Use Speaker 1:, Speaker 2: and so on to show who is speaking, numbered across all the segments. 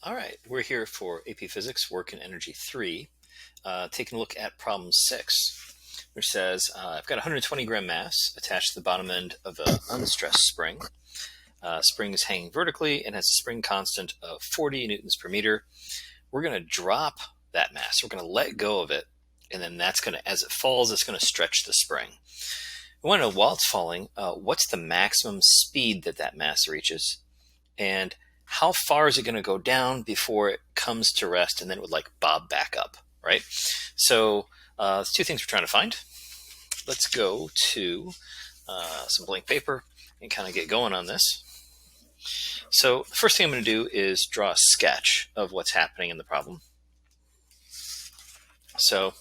Speaker 1: All right, we're here for AP Physics Work and Energy 3, taking a look at problem 6, which says I've got a 120 gram mass attached to the bottom end of an unstressed spring. Spring is hanging vertically and has a spring constant of 40 newtons per meter. We're going to drop that mass. We're going to let go of it, and then that's going to, as it falls, it's going to stretch the spring. We want to know while it's falling, what's the maximum speed that that mass reaches, and how far is it going to go down before it comes to rest and then it would like bob back up, right? So there's two things we're trying to find. Let's go to some blank paper and kind of get going on this. So the first thing I'm going to do is draw a sketch of what's happening in the problem. So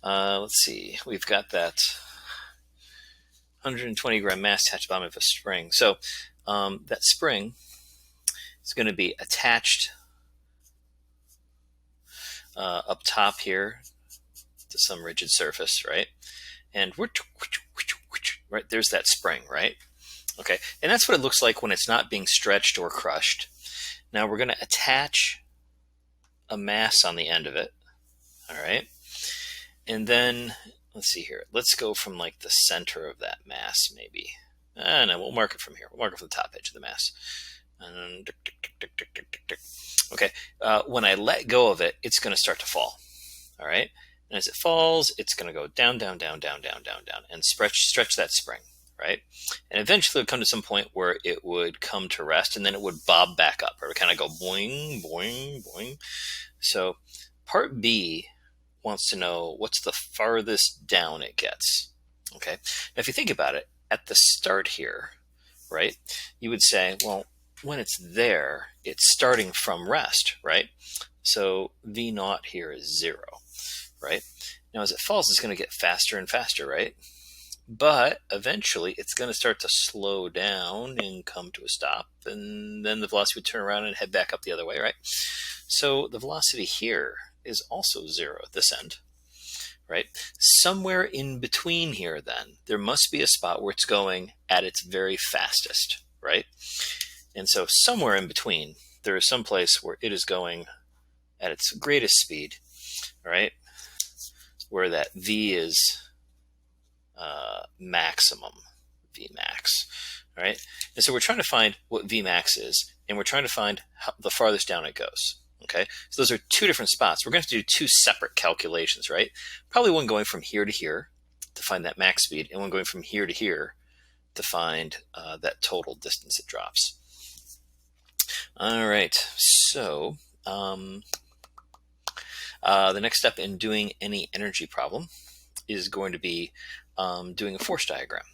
Speaker 1: let's see, we've got that 120 gram mass attached to the bottom of a spring. So that spring is going to be attached up top here to some rigid surface, right? And right there's that spring, right? Okay, and that's what it looks like when it's not being stretched or crushed. Now we're going to attach a mass on the end of it, all right? And then let's see here. Let's go from like the center of that mass, maybe. No, we'll mark it from here. We'll mark it from the top edge of the mass. And okay, when I let go of it, it's going to start to fall. All right, and as it falls, it's going to go down, down, down, down, down, down, down, and stretch that spring, right? And eventually, it would come to some point where it would come to rest, and then it would bob back up, or it would kind of go boing, boing, boing. So, part B wants to know what's the farthest down it gets. Okay, now if you think about it, at the start here, right, you would say, well, when it's there, it's starting from rest, right? So V naught here is 0, right? Now as it falls, it's going to get faster and faster, right? But eventually it's going to start to slow down and come to a stop, and then the velocity would turn around and head back up the other way, right? So the velocity here is also 0 at this end, right? Somewhere in between here, then, there must be a spot where it's going at its very fastest, right? And so somewhere in between, there is some place where it is going at its greatest speed, right? Where that V is maximum, V max, right? And so we're trying to find what V max is, and we're trying to find the farthest down it goes, okay? So those are two different spots. We're going to have to do two separate calculations, right? Probably one going from here to here to find that max speed, and one going from here to here to find that total distance it drops. All right, so the next step in doing any energy problem is going to be doing a force diagram.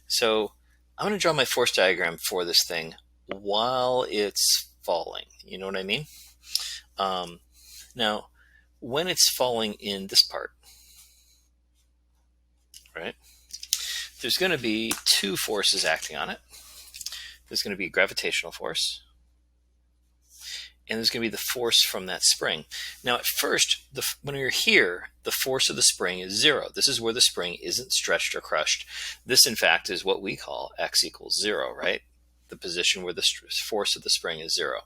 Speaker 1: So I'm going to draw my force diagram for this thing while it's falling. You know what I mean? Now, when it's falling in this part, right, there's going to be two forces acting on it. There's going to be a gravitational force, and there's going to be the force from that spring. Now, at first, when you're here, the force of the spring is 0. This is where the spring isn't stretched or crushed. This, in fact, is what we call x equals 0, right? The position where the force of the spring is 0.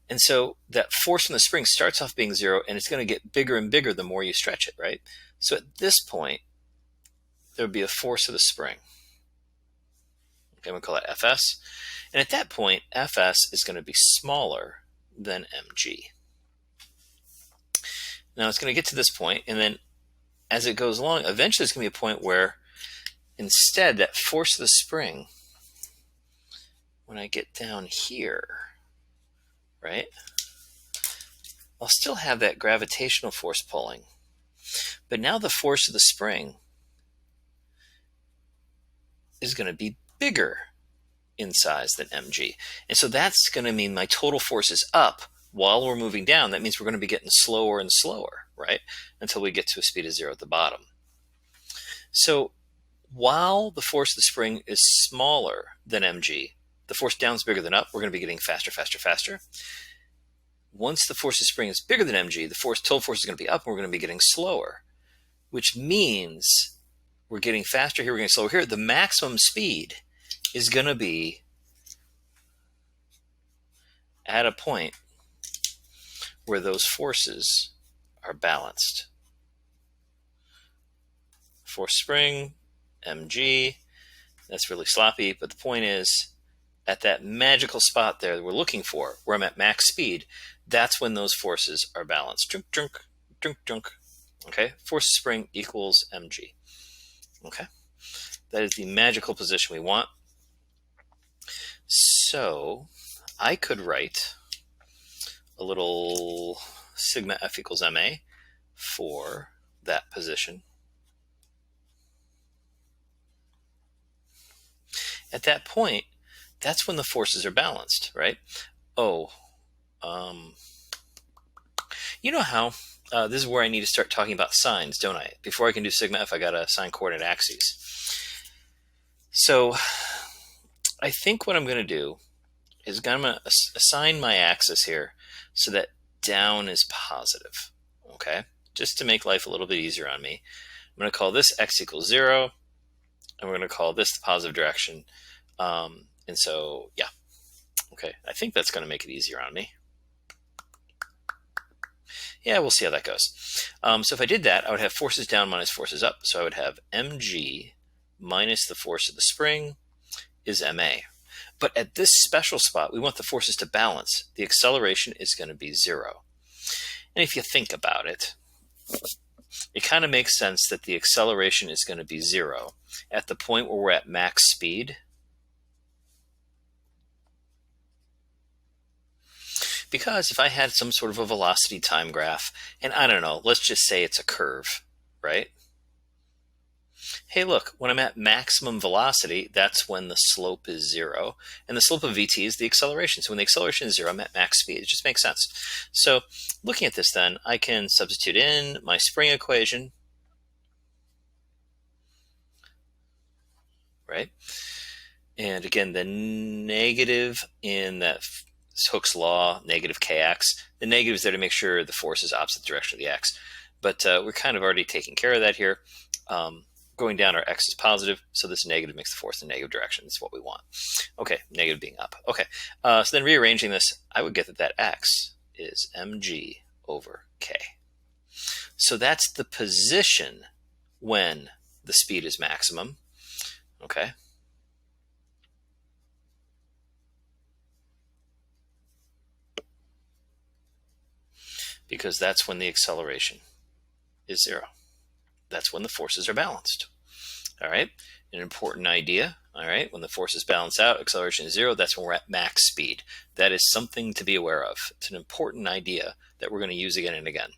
Speaker 1: And so that force from the spring starts off being 0, and it's going to get bigger and bigger the more you stretch it, right? So at this point, there would be a force of the spring. Okay, we'll call it Fs. And at that point, Fs is going to be smaller than mg. Now it's going to get to this point, and then as it goes along, eventually there's going to be a point where instead that force of the spring, when I get down here, right, I'll still have that gravitational force pulling, but now the force of the spring is going to be bigger in size than mg. And so that's going to mean my total force is up while we're moving down. That means we're going to be getting slower and slower, right, until we get to a speed of 0 at the bottom. So while the force of the spring is smaller than mg, the force down is bigger than up, we're going to be getting faster, faster, faster. Once the force of the spring is bigger than mg, the total force is going to be up, and we're going to be getting slower, which means we're getting faster here, we're getting slower here. The maximum speed is going to be at a point where those forces are balanced. Force spring, mg, that's really sloppy, but the point is, at that magical spot there that we're looking for, where I'm at max speed, that's when those forces are balanced. Drunk, drunk, drunk, drunk. Okay, force spring equals mg. Okay, that is the magical position we want. So I could write a little sigma F equals ma for that position. At that point, that's when the forces are balanced, right? Oh, you know how this is where I need to start talking about signs, don't I? Before I can do sigma F, I got to assign coordinate axes. So I think what I'm going to do is I'm going to assign my axis here so that down is positive, okay? Just to make life a little bit easier on me. I'm going to call this x equals 0, and we're going to call this the positive direction. And so, yeah, okay, I think that's going to make it easier on me. Yeah, we'll see how that goes. So if I did that, I would have forces down minus forces up. So I would have mg minus the force of the spring is ma. But at this special spot, we want the forces to balance. The acceleration is going to be 0. And if you think about it, it kind of makes sense that the acceleration is going to be 0 at the point where we're at max speed. Because if I had some sort of a velocity time graph, and I don't know, let's just say it's a curve, right? Hey, look, when I'm at maximum velocity, that's when the slope is 0. And the slope of vt is the acceleration. So when the acceleration is 0, I'm at max speed. It just makes sense. So looking at this then, I can substitute in my spring equation, right? And again, the negative in that Hooke's law, negative kx, the negative is there to make sure the force is opposite the direction of the x. But we're kind of already taking care of that here. Going down, our x is positive, so this negative makes the force in the negative direction. That's what we want. Okay, negative being up. Okay, so then rearranging this, I would get that x is mg over k. So that's the position when the speed is maximum. Okay. Because that's when the acceleration is 0. That's when the forces are balanced. All right, an important idea. All right, when the forces balance out, acceleration is 0. That's when we're at max speed. That is something to be aware of. It's an important idea that we're going to use again and again.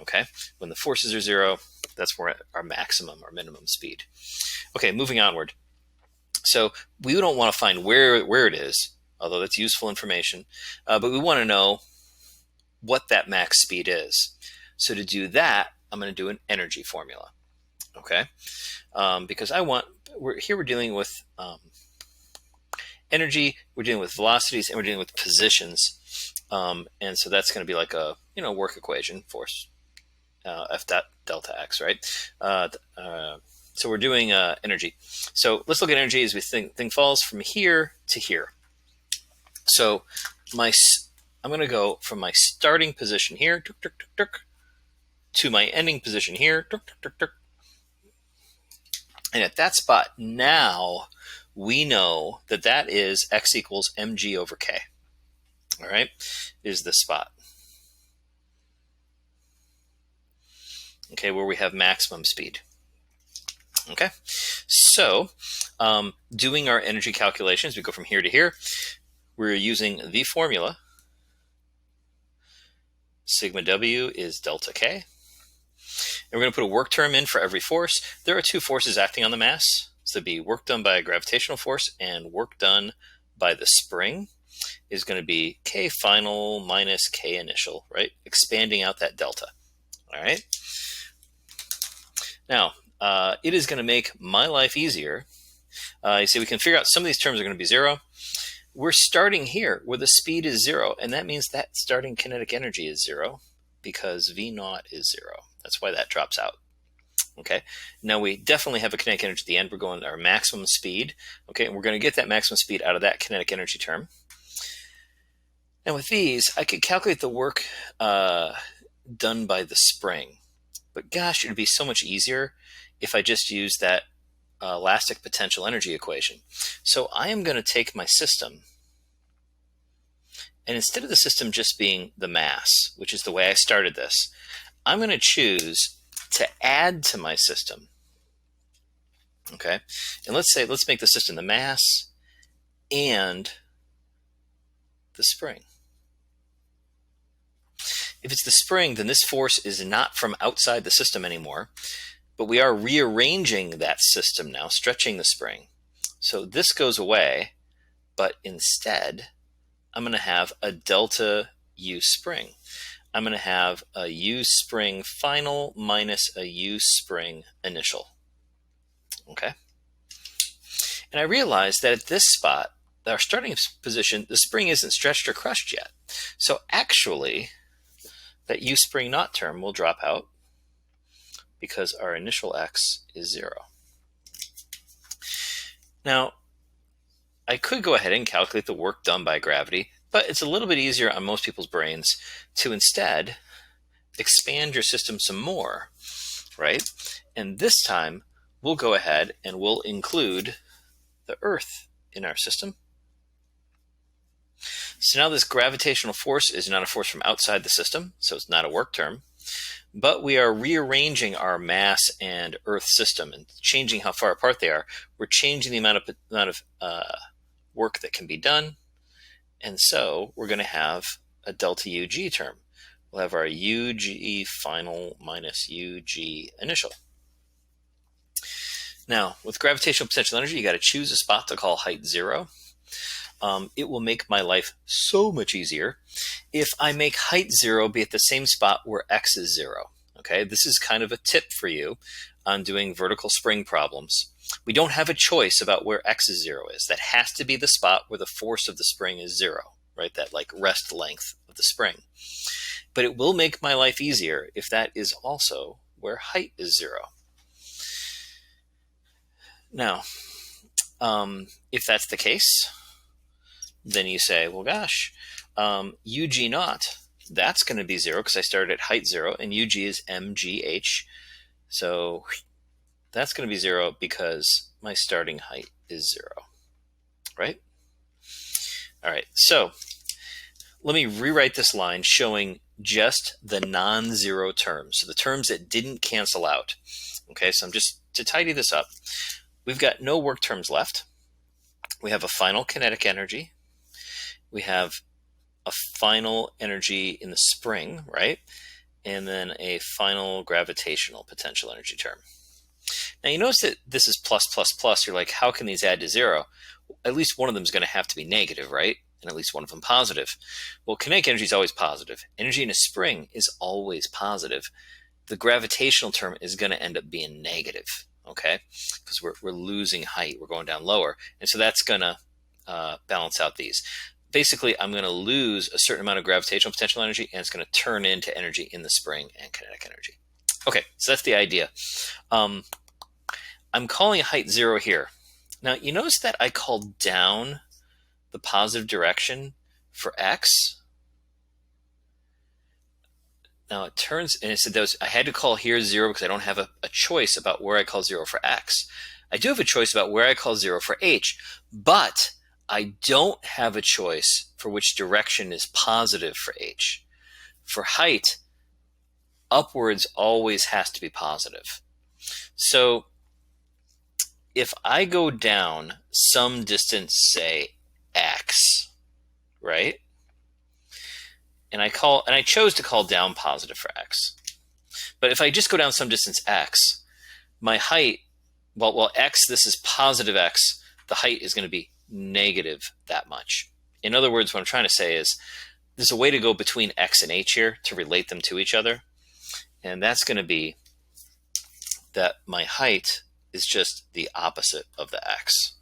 Speaker 1: Okay, when the forces are 0, that's where we're at our maximum or minimum speed. Okay, moving onward. So we don't want to find where it is, although that's useful information, but we want to know what that max speed is. So to do that, I'm going to do an energy formula, okay? Because we're dealing with energy, we're dealing with velocities, and we're dealing with positions, and so that's going to be like a work equation, force F dot delta x, right? So we're doing energy. So let's look at energy as we think falls from here to here. So I'm going to go from my starting position here to my ending position here. And at that spot, now we know that that is x equals mg over k. All right, is the spot. Okay, where we have maximum speed. Okay, so doing our energy calculations, we go from here to here. We're using the formula. Sigma W is delta K. And we're going to put a work term in for every force. There are two forces acting on the mass. So it'd be work done by a gravitational force and work done by the spring is going to be K final minus K initial, right? Expanding out that delta. All right. Now, it is going to make my life easier. You see, we can figure out some of these terms are going to be 0. We're starting here where the speed is 0, and that means that starting kinetic energy is 0 because V naught is 0. That's why that drops out. Okay, now we definitely have a kinetic energy at the end. We're going to our maximum speed. Okay, and we're going to get that maximum speed out of that kinetic energy term. Now with these, I could calculate the work done by the spring. But gosh, it would be so much easier if I just used that elastic potential energy equation. So I am going to take my system, and instead of the system just being the mass, which is the way I started this, I'm going to choose to add to my system. Okay, and let's make the system the mass and the spring. If it's the spring, then this force is not from outside the system anymore, but we are rearranging that system now, stretching the spring. So this goes away, but instead, I'm going to have a delta U spring. I'm going to have a U spring final minus a U spring initial. Okay? And I realized that at this spot, our starting position, the spring isn't stretched or crushed yet. So actually, that U spring naught term will drop out because our initial x is 0. Now, I could go ahead and calculate the work done by gravity, but it's a little bit easier on most people's brains to instead expand your system some more, right? And this time, we'll go ahead and we'll include the Earth in our system. So now this gravitational force is not a force from outside the system, so it's not a work term, but we are rearranging our mass and Earth system and changing how far apart they are. We're changing the amount of work that can be done, and so we're going to have a delta UG term. We'll have our UG final minus UG initial. Now, with gravitational potential energy, you got to choose a spot to call height 0. It will make my life so much easier if I make height 0 be at the same spot where x is 0. Okay, this is kind of a tip for you on doing vertical spring problems. We don't have a choice about where x is 0 is. That has to be the spot where the force of the spring is 0, right? That like rest length of the spring. But it will make my life easier if that is also where height is 0. Now, if that's the case, then you say, well, gosh, UG naught, that's going to be 0 because I started at height 0, and UG is MGH. So that's going to be 0 because my starting height is 0, right? All right, so let me rewrite this line showing just the non-zero terms, so the terms that didn't cancel out. Okay, so I'm just, to tidy this up, we've got no work terms left. We have a final kinetic energy. We have a final energy in the spring, right? And then a final gravitational potential energy term. Now you notice that this is plus, plus, plus. You're like, how can these add to 0? At least one of them is going to have to be negative, right? And at least one of them positive. Well, kinetic energy is always positive. Energy in a spring is always positive. The gravitational term is going to end up being negative, okay? Because we're losing height. We're going down lower. And so that's going to balance out these. Basically, I'm going to lose a certain amount of gravitational potential energy, and it's going to turn into energy in the spring and kinetic energy. Okay, so that's the idea. I'm calling height 0 here. Now, you notice that I called down the positive direction for x. Now it turns, and it said I had to call here 0 because I don't have a choice about where I call 0 for x. I do have a choice about where I call 0 for h, but I don't have a choice for which direction is positive for h. For height, upwards always has to be positive. So if I go down some distance, say x, right? And I chose to call down positive for x. But if I just go down some distance x, my height, well x, this is positive x, the height is going to be negative that much. In other words, what I'm trying to say is there's a way to go between x and h here to relate them to each other. And that's going to be that my height is just the opposite of the x.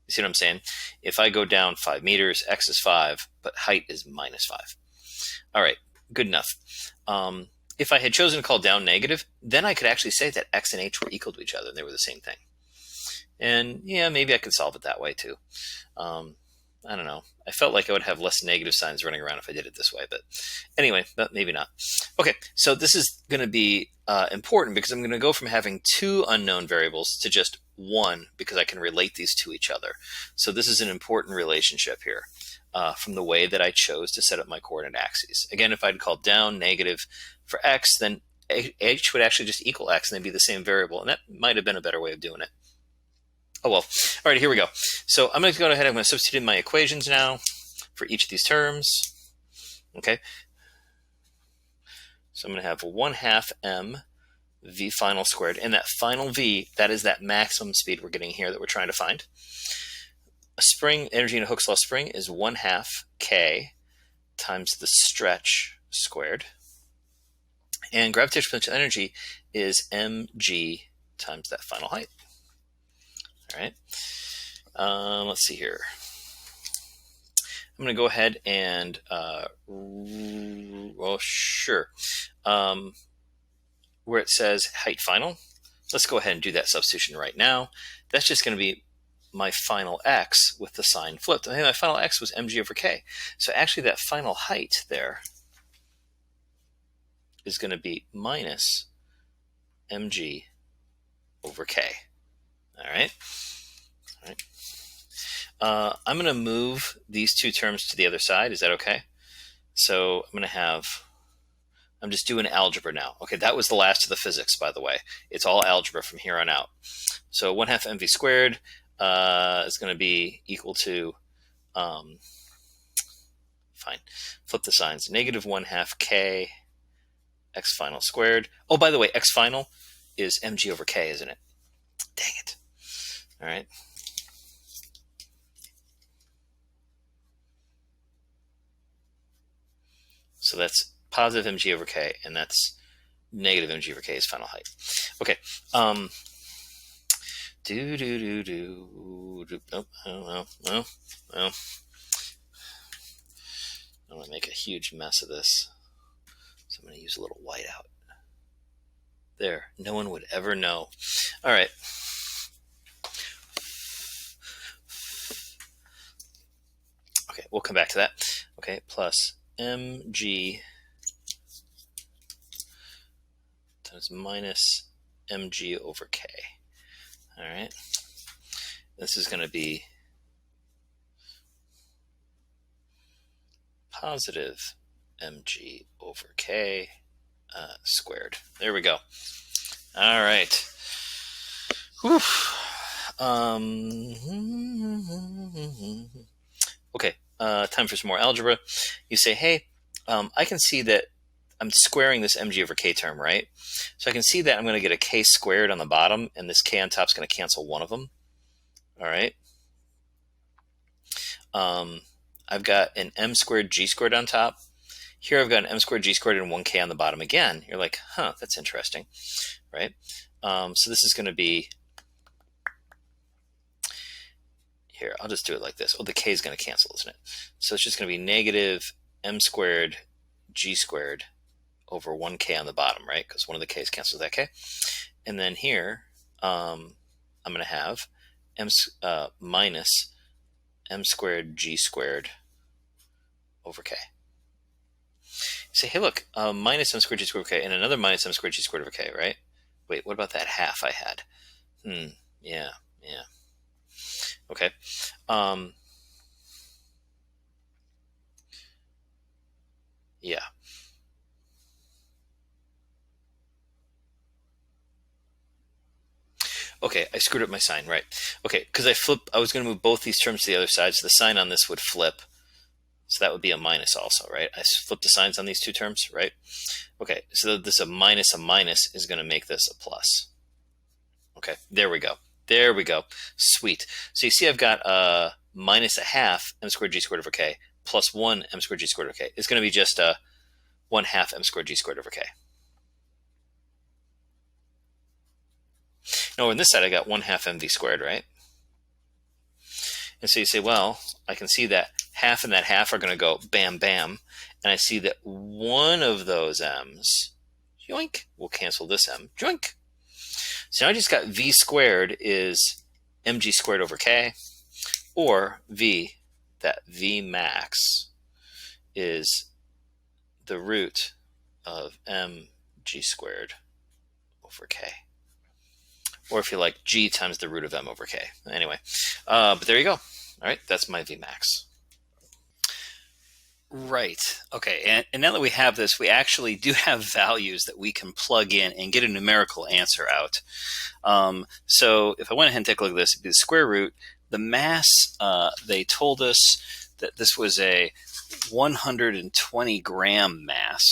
Speaker 1: You see what I'm saying? If I go down 5 meters, x is 5, but height is minus 5. All right, good enough. If I had chosen to call down negative, then I could actually say that x and h were equal to each other, and they were the same thing. And yeah, maybe I could solve it that way too. I don't know. I felt like I would have less negative signs running around if I did it this way, but anyway, but maybe not. Okay, so this is going to be important because I'm going to go from having two unknown variables to just one because I can relate these to each other. So this is an important relationship here from the way that I chose to set up my coordinate axes. Again, if I'd called down negative for x, then h would actually just equal x and they'd be the same variable, and that might have been a better way of doing it. Oh well. All right, here we go. So I'm going to go ahead. I'm going to substitute in my equations now for each of these terms. Okay. So I'm going to have 1/2 m v final squared. And that final v, that is that maximum speed we're getting here that we're trying to find. A spring, energy in a Hooke's law spring is 1/2 k times the stretch squared. And gravitational potential energy is mg times that final height. All right. Let's see here. I'm going to go ahead and, well, sure. Where it says height final, let's go ahead and do that substitution right now. That's just going to be my final x with the sign flipped. I think my final x was mg over k. So actually that final height there is going to be minus mg over k. All right. All right. I'm going to move these two terms to the other side. Is that okay? So I'm going to have, I'm just doing algebra now. Okay, that was the last of the physics, by the way. It's all algebra from here on out. So 1/2 mv squared is going to be equal to, fine, flip the signs, negative 1/2 k x final squared. Oh, by the way, x final is mg over k, isn't it? Dang it. All right. So that's positive mg over k, and that's negative mg over k is final height. Okay. Oh, no. I'm going to make a huge mess of this. So I'm going to use a little whiteout. There. No one would ever know. All right. Okay, we'll come back to that. Okay, plus mg times minus mg over k. All right. This is going to be positive mg over k squared. There we go. All right. Whew. Okay, time for some more algebra. You say, hey, I can see that I'm squaring this mg over k term, right? So I can see that I'm going to get a k squared on the bottom, and this k on top is going to cancel one of them. All right. I've got an m squared g squared on top. Here I've got an m squared g squared and 1k on the bottom again. You're like, huh, that's interesting, right? So this is going to be, here, I'll just do it like this. Oh, the k is going to cancel, isn't it? So it's just going to be negative m squared g squared over 1k on the bottom, right? Because one of the k's cancels that k. And then here, I'm going to have minus m squared g squared over k. You say, hey, look, minus m squared g squared over k and another minus m squared g squared over k, right? Wait, what about that half I had? Yeah. Okay. Yeah. Okay, I screwed up my sign, right? Okay, because I was going to move both these terms to the other side, so the sign on this would flip. So that would be a minus also, right? I flipped the signs on these two terms, right? Okay, so this a minus is going to make this a plus. Okay, there we go. There we go. Sweet. So you see I've got minus a half m squared g squared over k plus 1 m squared g squared over k. It's going to be just 1/2 m squared g squared over k. Now on this side I got 1/2 mv squared, right? And so you say, well, I can see that half and that half are going to go bam, bam. And I see that one of those m's, yoink, will cancel this m, joink. So now I just got v squared is mg squared over k, or v that V max is the root of mg squared over k. Or if you like, g times the root of m over k. Anyway, but there you go. All right, that's my V max. Right. Okay. And now that we have this, we actually do have values that we can plug in and get a numerical answer out. So if I went ahead and take a look at this, it'd be the square root. The mass, they told us that this was a 120 gram mass.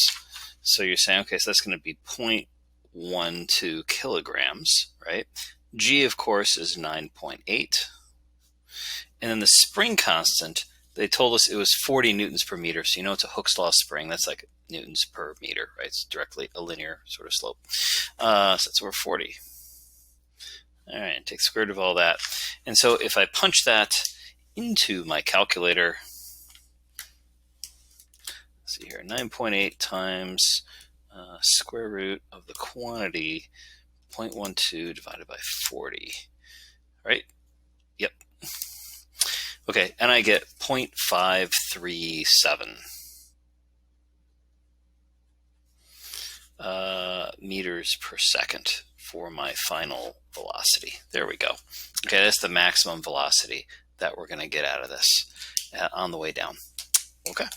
Speaker 1: So you're saying, okay, so that's going to be 0.12 kilograms, right? G, of course, is 9.8. And then the spring constant, they told us it was 40 newtons per meter. So you know it's a Hooke's law spring. That's like newtons per meter, right? It's directly a linear sort of slope. So that's over 40. All right, take the square root of all that. And so if I punch that into my calculator, let's see here, 9.8 times square root of the quantity, 0.12 divided by 40, right? Yep. Okay, and I get 0.537 meters per second for my final velocity. There we go. Okay, that's the maximum velocity that we're going to get out of this on the way down. Okay.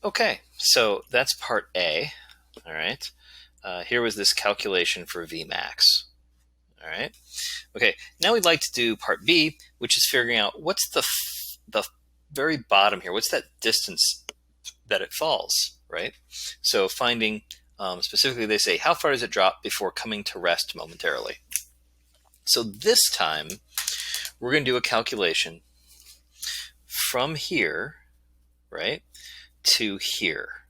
Speaker 1: Okay, so that's part A. All right. Here was this calculation for Vmax. All right. Okay, now we'd like to do part B, which is figuring out what's the very bottom here. What's that distance that it falls, right? So finding, specifically they say, how far does it drop before coming to rest momentarily? So this time, we're going to do a calculation from here, right, to here,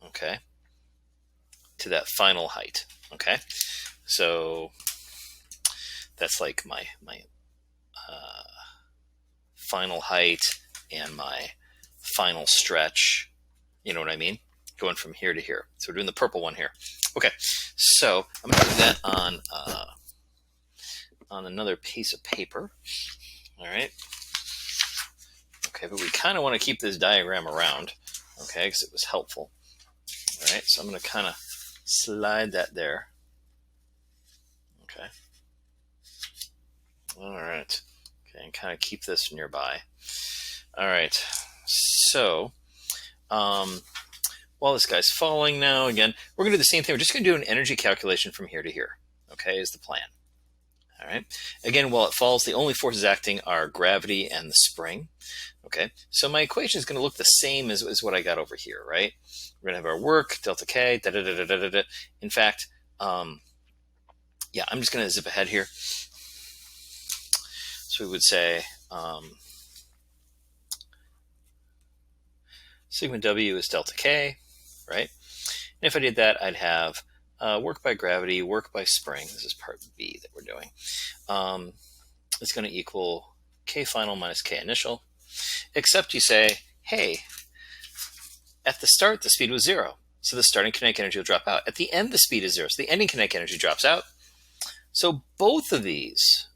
Speaker 1: okay, to that final height, okay? So that's like my final height and my final stretch, you know what I mean? Going from here to here. So we're doing the purple one here. Okay, so I'm going to do that on another piece of paper. All right. Okay, but we kind of want to keep this diagram around, okay, because it was helpful. All right, so I'm going to kind of slide that there. Okay. All right. Okay, and kind of keep this nearby. All right. So, while this guy's falling now, again, we're going to do the same thing. We're just going to do an energy calculation from here to here, okay, is the plan. All right. Again, while it falls, the only forces acting are gravity and the spring. Okay. So my equation is going to look the same as what I got over here, right? We're going to have our work, delta K, da da da da da da da. In fact, yeah, I'm just going to zip ahead here. So we would say sigma W is delta K, right? And if I did that, I'd have work by gravity, work by spring. This is part B that we're doing. It's going to equal K final minus K initial, except you say, hey, at the start, the speed was 0. So the starting kinetic energy will drop out. At the end, the speed is 0. So the ending kinetic energy drops out. So both of these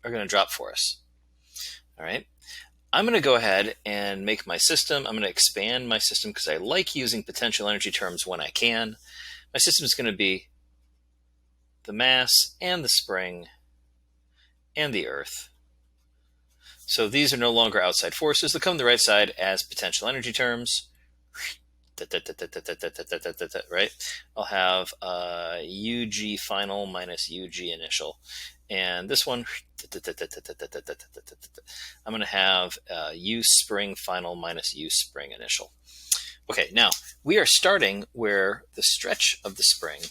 Speaker 1: are going to drop for us. All right. I'm going to go ahead and make my system. I'm going to expand my system because I like using potential energy terms when I can. My system is going to be the mass and the spring and the earth. So these are no longer outside forces. They'll come to the right side as potential energy terms. Right? I'll have UG final minus UG initial. And this one, I'm going to have U spring final minus U spring initial. Okay, now we are starting where the stretch of the spring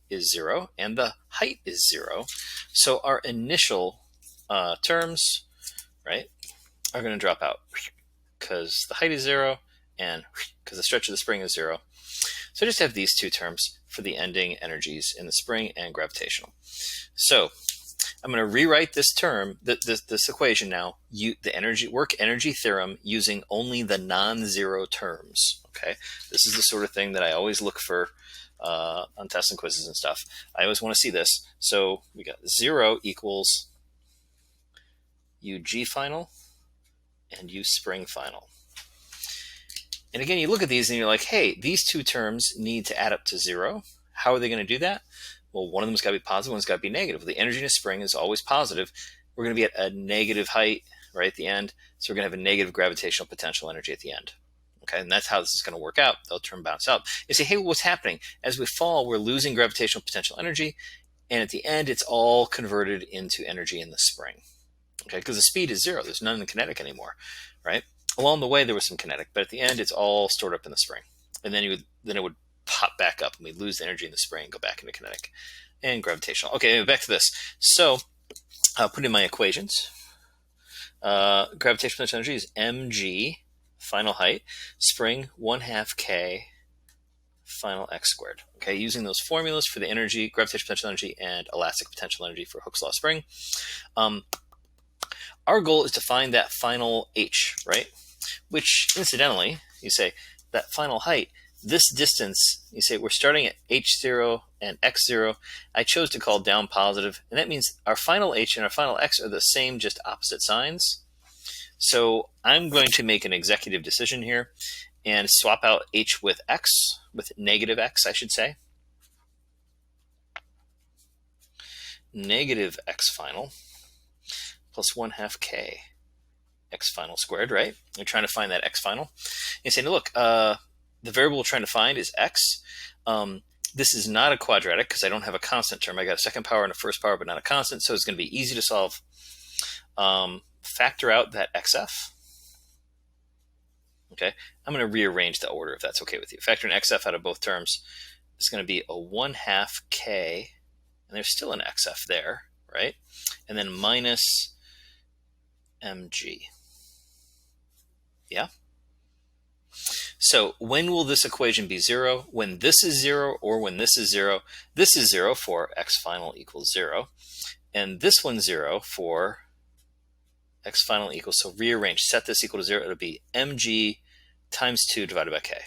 Speaker 1: is 0 and the height is 0. So our initial terms, right, are going to drop out because the height is 0 and because the stretch of the spring is 0. So I just have these two terms for the ending energies in the spring and gravitational. So I'm going to rewrite this term, this equation now, the work energy theorem using only the non-zero terms. Okay, this is the sort of thing that I always look for on tests and quizzes and stuff. I always want to see this. So we got 0 equals U G final, and U spring final. And again, you look at these and you're like, hey, these two terms need to add up to 0. How are they going to do that? Well, one of them's got to be positive, one's got to be negative. The energy in a spring is always positive. We're going to be at a negative height right at the end, so we're going to have a negative gravitational potential energy at the end. Okay, and that's how this is going to work out. They'll turn bounce out. You say, hey, what's happening? As we fall, we're losing gravitational potential energy, and at the end, it's all converted into energy in the spring. Okay, because the speed is 0. There's none in the kinetic anymore, right? Along the way, there was some kinetic, but at the end, it's all stored up in the spring. And then it would pop back up, and we'd lose the energy in the spring and go back into kinetic and gravitational. Okay, back to this. So I'll put in my equations. Gravitational potential energy is mg, final height, spring 1/2 k, final x squared. Okay, using those formulas for the energy, gravitational potential energy, and elastic potential energy for Hooke's law spring. Our goal is to find that final h, right? Which, incidentally, you say, that final height, this distance, you say we're starting at h0 and x0. I chose to call down positive, and that means our final h and our final x are the same, just opposite signs. So I'm going to make an executive decision here and swap out h with x, with negative x, I should say. Negative x final plus 1/2 k x final squared, right? You're trying to find that x final. You say, look, the variable we're trying to find is x. This is not a quadratic because I don't have a constant term. I got a second power and a first power, but not a constant, so it's going to be easy to solve. Factor out that xf. Okay, I'm going to rearrange the order if that's okay with you. Factor an xf out of both terms. It's going to be a 1/2 k, and there's still an xf there, right? And then minus mg. Yeah? So when will this equation be 0? When this is 0 or when this is 0? This is 0 for x final equals 0. And this one's 0 for x final equals, so rearrange, set this equal to 0. It'll be mg times 2 divided by k.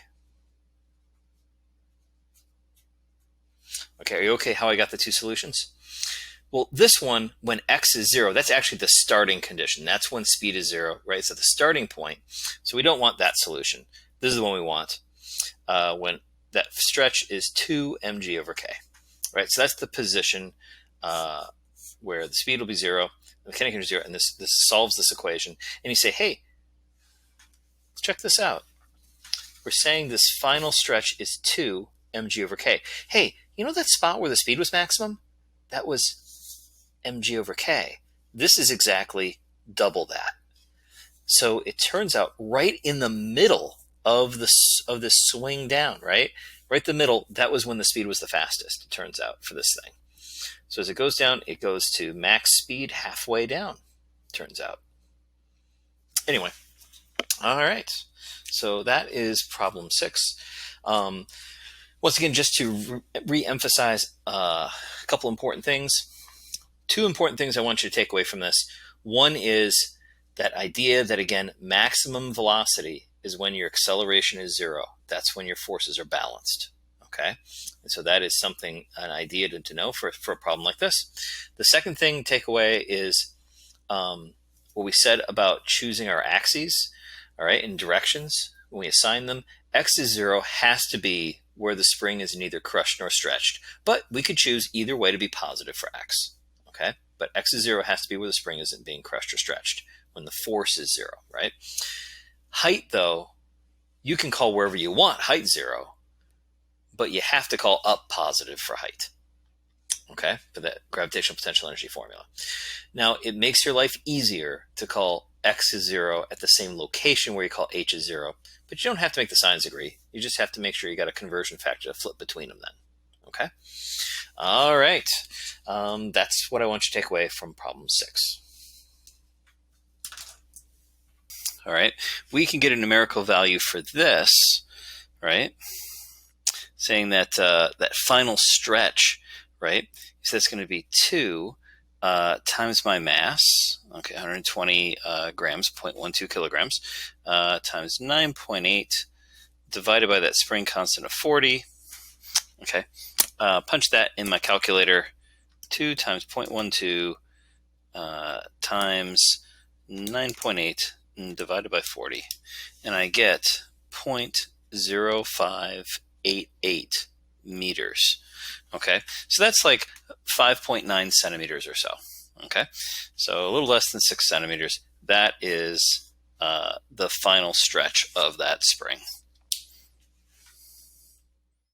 Speaker 1: Okay, are you okay how I got the two solutions? Well, this one, when x is 0, that's actually the starting condition. That's when speed is 0, right? It's at the starting point. So we don't want that solution. This is the one we want when that stretch is 2 mg over k, right? So that's the position where the speed will be 0, the kinetic energy is 0, and this solves this equation. And you say, hey, let's check this out. We're saying this final stretch is 2 mg over k. Hey, you know that spot where the speed was maximum? That was mg over k. This is exactly double that. So it turns out right in the middle of this swing down, right the middle, that was when the speed was the fastest, it turns out, for this thing. So as it goes down, it goes to max speed halfway down, turns out. Anyway, all right, so that is problem 6. Once again, just to re-emphasize a couple important things. 2 important things I want you to take away from this. One is that idea that, again, maximum velocity is when your acceleration is 0. That's when your forces are balanced. Okay, and so that is something, an idea to know for a problem like this. The second thing to take away is what we said about choosing our axes, all right, in directions. When we assign them, x is 0 has to be where the spring is neither crushed nor stretched. But we could choose either way to be positive for x. Okay, but x is 0 has to be where the spring isn't being crushed or stretched, when the force is 0, right? Height, though, you can call wherever you want height 0, but you have to call up positive for height, okay, for that gravitational potential energy formula. Now, it makes your life easier to call x is 0 at the same location where you call h is 0, but you don't have to make the signs agree. You just have to make sure you got a conversion factor to flip between them then, okay? All right, that's what I want you to take away from problem 6. All right, we can get a numerical value for this, right? Saying that that final stretch, right? So that's going to be 2 times my mass, okay, 120 grams, 0.12 kilograms, times 9.8 divided by that spring constant of 40. Okay, punch that in my calculator. 2 times 0.12 times
Speaker 2: 9.8 divided by 40, and I get 0.0588 meters. Okay, so that's like 5.9 centimeters or so. Okay, so a little less than 6 centimeters. That is the final stretch of that spring.